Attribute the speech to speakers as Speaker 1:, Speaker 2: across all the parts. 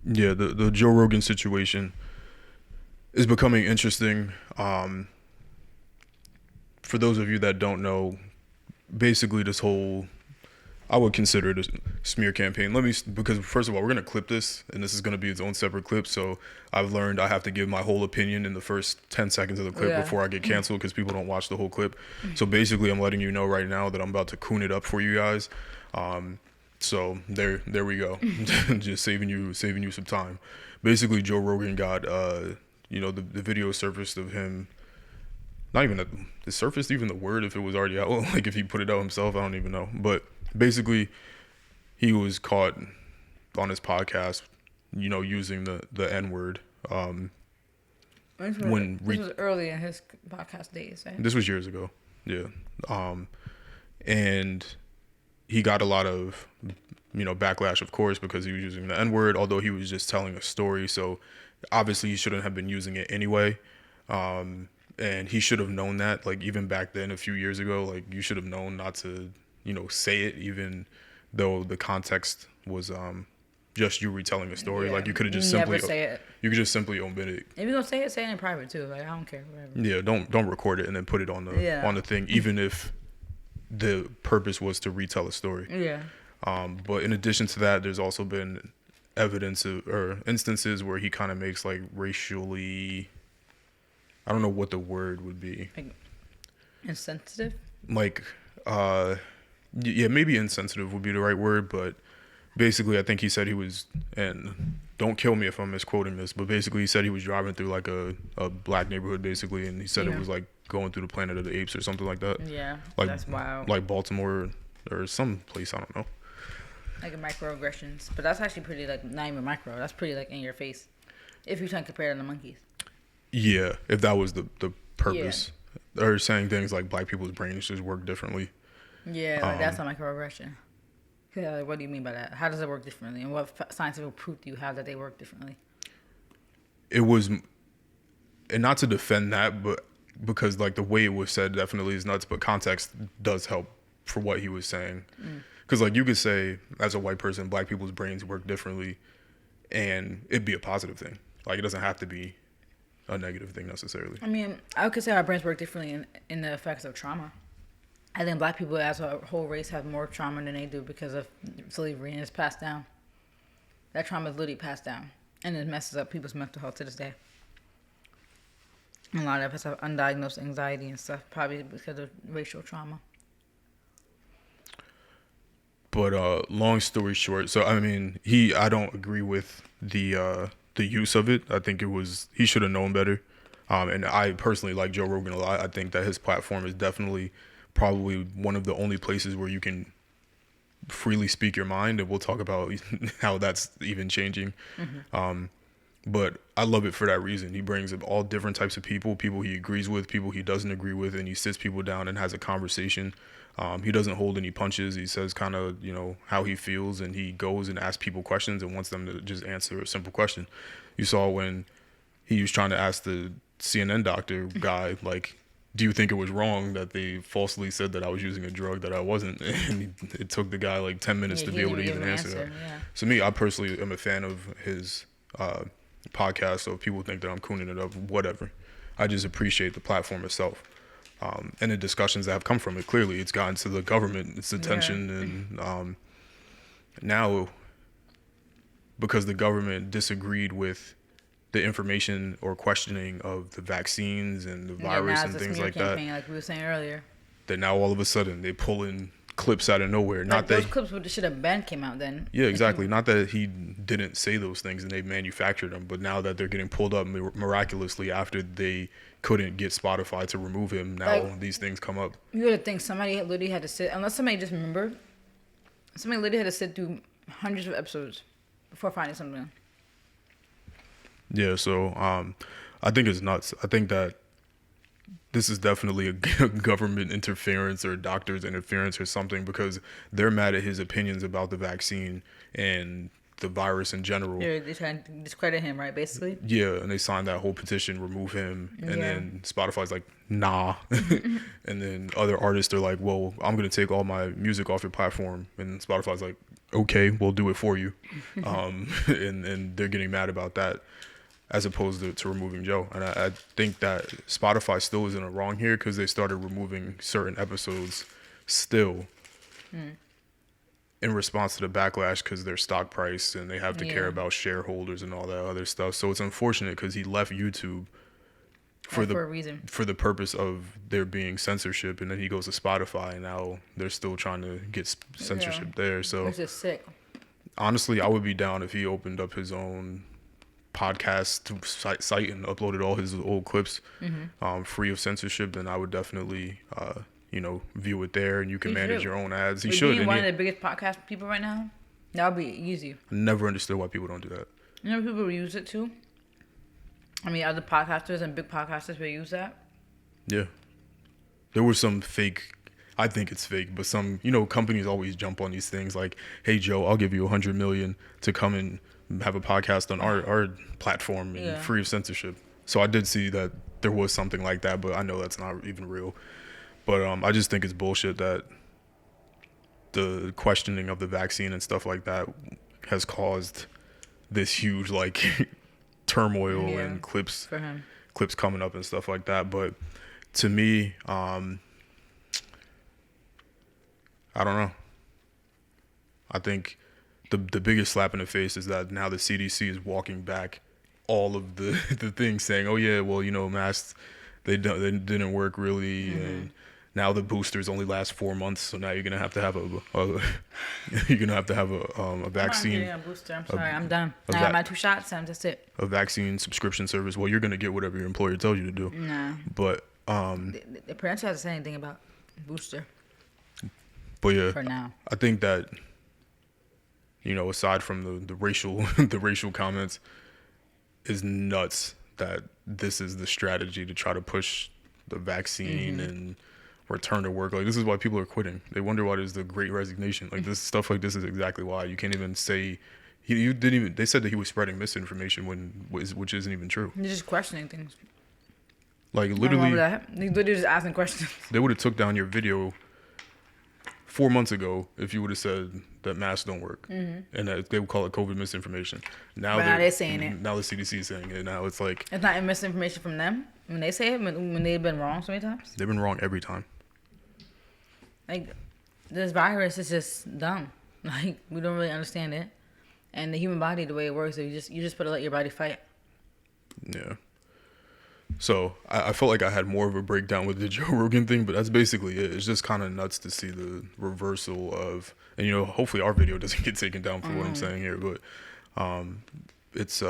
Speaker 1: Yeah, the Joe Rogan situation is becoming interesting. For those of you that don't know, basically this whole, I would consider it a smear campaign. Because first of all, we're going to clip this, and this is going to be its own separate clip. So I've learned I have to give my whole opinion in the first 10 seconds of the clip before I get canceled because people don't watch the whole clip. So basically, I'm letting you know right now that I'm about to coon it up for you guys. So there we go. Just saving you some time. Basically, Joe Rogan got, the video surfaced of him. Not even the surfaced even the word if it was already out. Like if he put it out himself, I don't even know. But basically, he was caught on his podcast, using the N word.
Speaker 2: This was early in his podcast days, right?
Speaker 1: This was years ago, yeah. And he got a lot of, backlash, of course, because he was using the N word. Although he was just telling a story, so obviously he shouldn't have been using it anyway. And he should have known that, like, even back then, a few years ago, like, you should have known not to, say it, even though the context was just you retelling a story. Yeah. Like, you could have just simply say it. You could just simply omit it.
Speaker 2: If you're gonna say it in private too. Like, I don't care, whatever.
Speaker 1: Yeah, don't record it and then put it on the thing, even if the purpose was to retell a story.
Speaker 2: Yeah.
Speaker 1: But in addition to that, there's also been instances where he kind of makes, like, racially, I don't know what the word would be.
Speaker 2: Like, insensitive?
Speaker 1: Like, yeah, maybe insensitive would be the right word, but basically I think he said he was, and don't kill me if I'm misquoting this, but basically he said he was driving through, like, a black neighborhood, basically, and he said it was, like, going through the Planet of the Apes or something like that.
Speaker 2: Yeah,
Speaker 1: like,
Speaker 2: that's wild.
Speaker 1: Like Baltimore or some place, I don't know.
Speaker 2: Like microaggressions. But that's actually pretty, like, not even micro. That's pretty, like, in your face. If you're trying to compare it to the monkeys. Yeah,
Speaker 1: if that was the purpose. Yeah. Or saying things like black people's brains just work differently.
Speaker 2: Yeah, like that's a microaggression. Yeah, like, what do you mean by that? How does it work differently? And what scientific proof do you have that they work differently?
Speaker 1: It was, and not to defend that, but because, like, the way it was said definitely is nuts, but context does help for what he was saying. Because, like, you could say, as a white person, black people's brains work differently, and it'd be a positive thing. Like, it doesn't have to be a negative thing necessarily.
Speaker 2: I mean, I could say our brains work differently in the effects of trauma. I think black people as a whole race have more trauma than they do because of slavery, and it's passed down. That trauma is literally passed down, and it messes up people's mental health to this day. A lot of us have undiagnosed anxiety and stuff, probably because of racial trauma.
Speaker 1: But long story short, so I mean, I don't agree with the use of it. I think he should have known better. And I personally like Joe Rogan a lot. I think that his platform is definitely probably one of the only places where you can freely speak your mind, and we'll talk about how that's even changing. But I love it for that reason. He brings up all different types of people he agrees with, people he doesn't agree with, and he sits people down and has a conversation. He doesn't hold any punches. He says kind of, how he feels, and he goes and asks people questions and wants them to just answer a simple question. You saw when he was trying to ask the CNN doctor guy, like, do you think it was wrong that they falsely said that I was using a drug that I wasn't? And it took the guy like 10 minutes to be able to even answer that. Yeah. So me, I personally am a fan of his podcast. So if people think that I'm cooning it up, whatever. I just appreciate the platform itself. And the discussions that have come from it. Clearly, it's gotten to the government, its attention. Yeah. And now, because the government disagreed with the information or questioning of the vaccines and the virus and things like that,
Speaker 2: like we were saying earlier,
Speaker 1: that now all of a sudden they pull in clips out of nowhere.
Speaker 2: Like not those clips should have been came out then.
Speaker 1: Yeah, exactly. Not that he didn't say those things and they manufactured them, but now that they're getting pulled up miraculously after they couldn't get Spotify to remove him, now like, these things come up.
Speaker 2: You would think somebody literally had to sit, unless somebody just remembered, somebody literally had to sit through hundreds of episodes before finding something.
Speaker 1: Yeah, so I think it's nuts. I think that this is definitely a government interference or doctor's interference or something, because they're mad at his opinions about the vaccine and the virus in general.
Speaker 2: Yeah, they're trying to discredit him, right, basically?
Speaker 1: Yeah, and they signed that whole petition, remove him, and then Spotify's like, nah. And then other artists are like, well, I'm going to take all my music off your platform. And Spotify's like, okay, we'll do it for you. And they're getting mad about that as opposed to removing Joe. And I think that Spotify still isn't wrong here because they started removing certain episodes still in response to the backlash because their stock price and they have to care about shareholders and all that other stuff. So it's unfortunate because he left YouTube for
Speaker 2: a reason.
Speaker 1: For the purpose of there being censorship, and then he goes to Spotify and now they're still trying to get censorship there. So
Speaker 2: it's just sick.
Speaker 1: Honestly, I would be down if he opened up his own podcast site and uploaded all his old clips free of censorship. Then I would definitely view it there, and you can manage your own ads. He should.
Speaker 2: Being one of the biggest podcast people right now, that would be easy.
Speaker 1: I never understood why people don't do that.
Speaker 2: You know, people use it too. I mean, other podcasters and big podcasters will use that.
Speaker 1: Yeah. There were some fake, I think it's fake, but some, companies always jump on these things like, hey, Joe, I'll give you $100 million to come and have a podcast on our platform and free of censorship. So I did see that there was something like that, but I know that's not even real. But I just think it's bullshit that the questioning of the vaccine and stuff like that has caused this huge, turmoil and clips coming up and stuff like that. But to me, I don't know. I think the biggest slap in the face is that now the CDC is walking back all of the things, saying, oh yeah, well, masks they didn't work really, and now the boosters only last 4 months, so now you're gonna have to have a vaccine.
Speaker 2: I'm getting a booster. I'm sorry, I'm done. I got my 2 shots, and that's it.
Speaker 1: A vaccine subscription service. Well, you're gonna get whatever your employer tells you to do.
Speaker 2: Nah.
Speaker 1: But
Speaker 2: the parents hasn't said anything about booster.
Speaker 1: But yeah,
Speaker 2: for now,
Speaker 1: I think that aside from the racial the racial comments, is nuts that this is the strategy to try to push the vaccine and return to work. This is why people are quitting. They wonder why there's the Great Resignation. This stuff like this is exactly why. You can't even say they said that he was spreading misinformation which isn't even true.
Speaker 2: You're just questioning things.
Speaker 1: Literally,
Speaker 2: he's literally just asking questions.
Speaker 1: They would have took down your video 4 months ago if you would have said that masks don't work, and that they would call it COVID misinformation. Now
Speaker 2: they're saying it.
Speaker 1: Now the CDC is saying it. Now it's like
Speaker 2: it's not misinformation from them when they say it, when they've been wrong so many times.
Speaker 1: They've been wrong every time.
Speaker 2: This virus is just dumb. We don't really understand it, and the human body, the way it works, you just put let your body fight.
Speaker 1: Yeah. So I felt like I had more of a breakdown with the Joe Rogan thing, but that's basically it. It's just kind of nuts to see the reversal of, and hopefully our video doesn't get taken down for what I'm saying here, but it's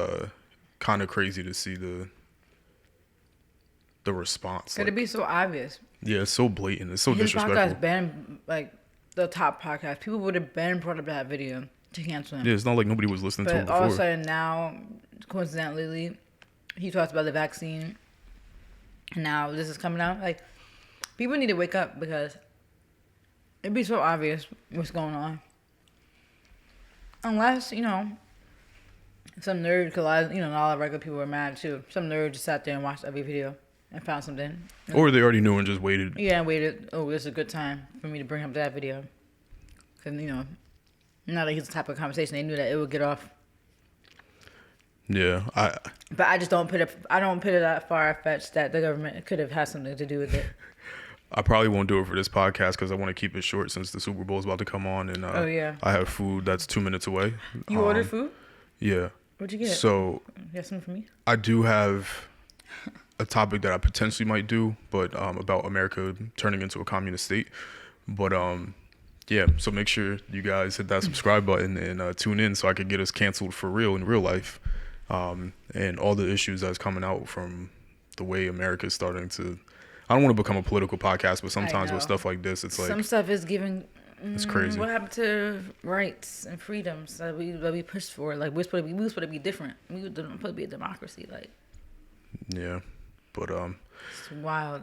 Speaker 1: kind of crazy to see the response.
Speaker 2: It'd be so obvious.
Speaker 1: Yeah, it's so blatant. It's so disrespectful.
Speaker 2: His podcast been the top podcast. People would have been brought up that video to cancel him.
Speaker 1: Yeah, it's not like nobody was listening to him before.
Speaker 2: But all of a sudden now, coincidentally, he talks about the vaccine. Now this is coming out. People need to wake up because it'd be so obvious what's going on. Unless, some nerd, because not all the regular people were mad too. Some nerd just sat there and watched every video and found something.
Speaker 1: Or they already knew and just waited.
Speaker 2: Yeah, waited. Oh, this is a good time for me to bring up that video. Because, not like it's the type of conversation. They knew that it would get off.
Speaker 1: Yeah,
Speaker 2: But I just don't put it. I don't put it that far fetched that the government could have had something to do with it.
Speaker 1: I probably won't do it for this podcast because I want to keep it short since the Super Bowl is about to come on, and I have food that's 2 minutes away.
Speaker 2: You ordered food?
Speaker 1: Yeah.
Speaker 2: What'd you get?
Speaker 1: So
Speaker 2: you got something for me?
Speaker 1: I do have a topic that I potentially might do, but about America turning into a communist state. But yeah, so make sure you guys hit that subscribe button and tune in so I could get us canceled for real in real life. And all the issues that's coming out from the way America is starting to, I don't want to become a political podcast, but sometimes with stuff like this, it's like
Speaker 2: some stuff is giving.
Speaker 1: It's crazy.
Speaker 2: What happened to rights and freedoms that we pushed for? We're supposed to be different. We're supposed to be a democracy.
Speaker 1: Yeah, but
Speaker 2: it's wild.